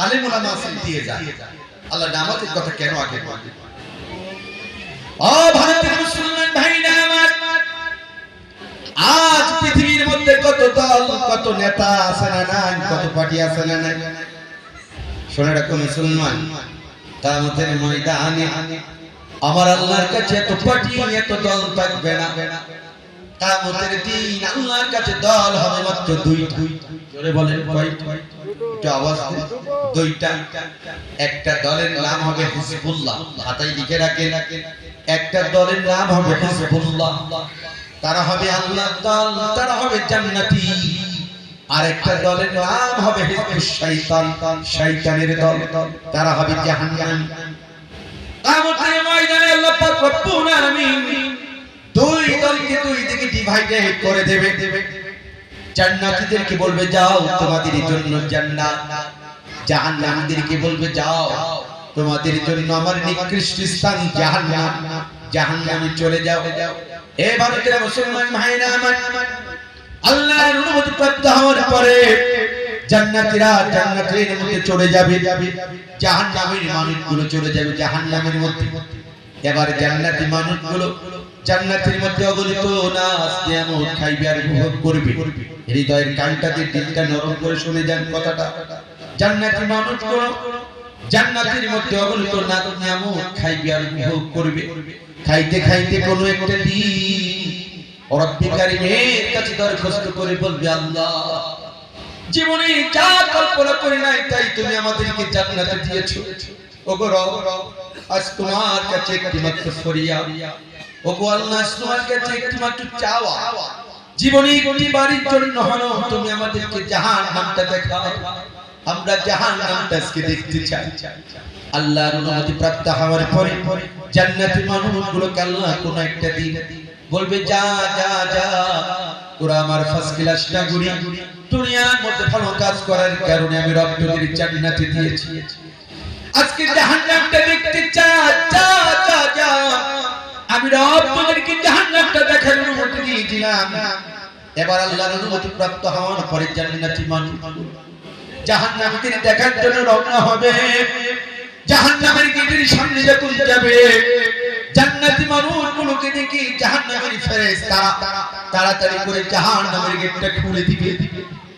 আলেম ওলামা আছেন দিয়ে যান। আল্লাহ নামাজের কথা কেন আগে বলে? ও ভারতের মুসলমান ভাইরা আমার, আজ পৃথিবীর মধ্যে কত দল, কত নেতা আছে না নাই, কত পার্টি আছে না নাই। শুনে রাখো মুসলমান, কিয়ামতের ময়দানে আমার আল্লাহর কাছে এত পার্টি, এত দল থাকবে না। কিয়ামতের দিন আল্লাহর কাছে দল হবে মাত্র দুইটা। জোরে বলেন কয়টা? একটু আওয়াজ দিন। দুইটা। একটা দলের নাম হবে হিজবুল্লাহ, হাতায় লিখে রাখেন। একটা দলের নাম হবে হিজবুল্লাহ, তারা হবে আল্লাহর দল, তারা হবে জান্নাতি। আর একটা দলের নাম হবে হিজবুশ শয়তান, শয়তানের দল, তারা হবে জাহান্নামী। কিয়ামতের ময়দানে আল্লাহ পাক রব্বুল আলামিন দুই দলকে দুই দিকে ডিভাইডেড করে দেবে। জান্নাতীদেরকে বলবে যাও তোমাদের জন্য জান্নাত, জাহান্নামীদেরকে বলবে যাও তোমাদের জন্য আমার নিকৃষ্ট স্থান জাহান্নাম, জাহান্নামে চলে যাও। এ ভারতের মুসলমান ভাইরা আমার, আল্লাহর অনুমতি প্রাপ্ত হওয়ার পরে জান্নাতীরা জান্নাতের মধ্যে চলে যাবে, জাহান্নামের মানুষগুলো চলে যাবে জাহান্নামের মধ্যে। এবার জান্নাতি মানুষগুলো জান্নাতের মধ্যে অগণিত নাচ নিয়ামত খাইবে আর উপভোগ করবে। হৃদয়ের কানটাতে দিলটা নরম করে শুনে যান কথাটা। জান্নাতি মানুষগুলো জান্নাতের মধ্যে অগণিত নাচ নিয়ামত খাইবে আর উপভোগ করবে। খাইতে খাইতে কোনো একটা দিন রব্বি কারীমের কাছে দরখাস্ত করে বলবে, আল্লাহ জীবনে যা কল্পনা করি নাই তাই তুমি আমাদেরকে জান্নাতে দিয়েছো। ওগো রব, আজ তোমার কাছে একটি মাত্র ফরিয়াদ, ওগো আল্লাহ তোমার কাছে একটি মাত্র চাওয়া, জীবনে একটি বাড়ির জন্য হলো তুমি আমাদেরকে জাহান্নামটা দেখাও, আমরা জাহান্নামটা আজকে দেখতে চাই। আল্লাহর অনুমতি প্রাপ্ত হওয়ার পরে জান্নাতি মানুষগুলোকে আল্লাহ কোন একটা দিন বলবে, যা যা যা, তোরা আমার ফার্স্ট ক্লাস নাগরিক, দুনিয়ার মধ্যে ভালো কাজ করার কারণে আমি রব তোদের জান্নাতে দিয়েছি, আজকে জাহান্নামটা দেখতে চা, যা যা যা, আমি রব তোদেরকে জাহান্নামটা দেখার অনুমতি দিয়েছিলাম। এবার আল্লাহর অনুমতি প্রাপ্ত হওয়ার পরে জান্নাতি মানুষ জাহান্নামীদের দেখার জন্য রওনা হবে। জাহান্নামের গেটের সামনে যখন যাবে, জান্নাতি মানুষগুলোকে দেখে জাহান্নামের ফেরেশতারা তাড়াতাড়ি করে জাহান্নামের গেটটা খুলে দিবে।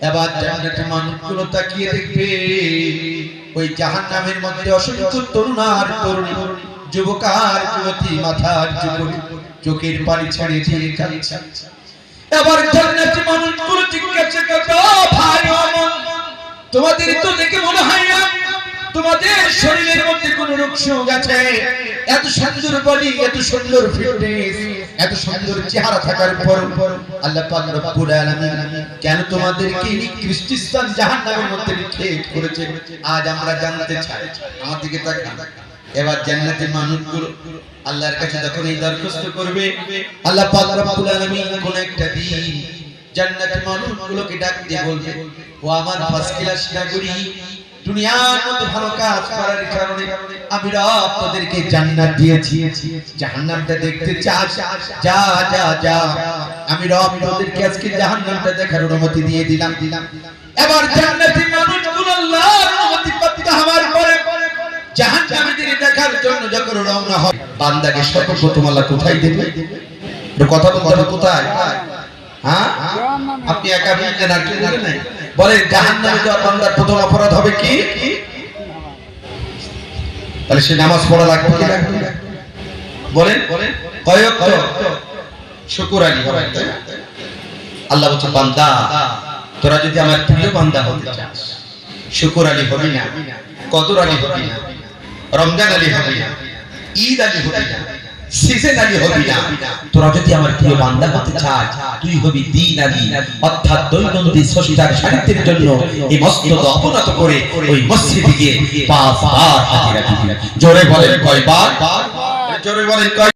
এবার জান্নাতি মানুষগুলো তাকিয়ে দেখবে ওই জাহান্নামের মধ্যে অসংখ্য তরুণ আর তরুণী, যুবক আর যুবতী মাথার চোখের পানি ছাড়িয়ে দিয়ে কাঁদছে। এবার জান্নাতি মানুষগুলো জিজ্ঞাসা করবে, ভাই আমার, তোমাদের তো দেখে মনে হয় না তোমাদের শরীরের মধ্যে কোন রোগ শোক আছে? এত সুন্দর বডি, এত সুন্দর ফিটনেস, এত সুন্দর চেহারা থাকার পর আল্লাহ পাক রব্বুল আলামিন কেন তোমাদেরকে নিকৃষ্ট স্থান জাহান্নামের মধ্যে নিক্ষেপ করেছে? আজ আমরা জানতে চাই। আমার দিকে তাকান। এবার জান্নাতের মানুষগুলো আল্লাহর কাছে যখন এই দরখাস্ত করবে, আল্লাহ পাক রব্বুল আলামিন কোন একটা দিন জান্নাতের মানুষগুলোকে ডাক দিয়ে বলবে, ও আমার ফার্স্ট ক্লাস নাগরিক, দুনিয়ার মধ্যে ভালো কাজ করার কারণে আমি রব তোদেরকে জান্নাত দিয়েছি, জাহান্নামটা দেখতে চাস? যা যা যা, আমি রব তোদেরকে আজকে জাহান্নামটা দেখার অনুমতি দিয়ে দিলাম। এবার জান্নাতি মানুষগুলো আল্লাহর অনুমতি প্রাপ্ত হওয়ার পরে জাহান্নামীদের দেখার জন্য যখন রওনা হয়, বান্দাকে সর্বপ্রথম আল্লাহ কোথায় দেবে? কথা বলতে হবে কোথায়? হ্যাঁ, আপনি একা বলছেন আর কেউ বলে নাই? বলে জাহান্নামে যাওয়ার বান্দার প্রথম অপরাধ হবে কি? তাহলে সে নামাজ পড়া লাগবে কি লাগবে? বলেন কয় ওয়াক্ত? শুকর আলী হবে। আল্লাহ বলছে, বান্দা তোরা যদি আমার প্রিয় বান্দা হতে চাস, শুকর আলী হবি না, কদর আলী হবি না, রমজান আলী হবি না, ঈদ আলী হবি না, সিজন আলী হবি না, তোরা যদি আমার প্রিয় বান্দা হতে চাস, তুই হবি দিন আলী, অর্থাৎ দৈনন্দিন স্রষ্টার সান্নিধ্যের জন্য এই মস্তক অবনত করে ওই মসজিদে গিয়ে 5 বার হাজিরা দিবি। জোরে বলেন কয়বার? জোরে বলেন কয়?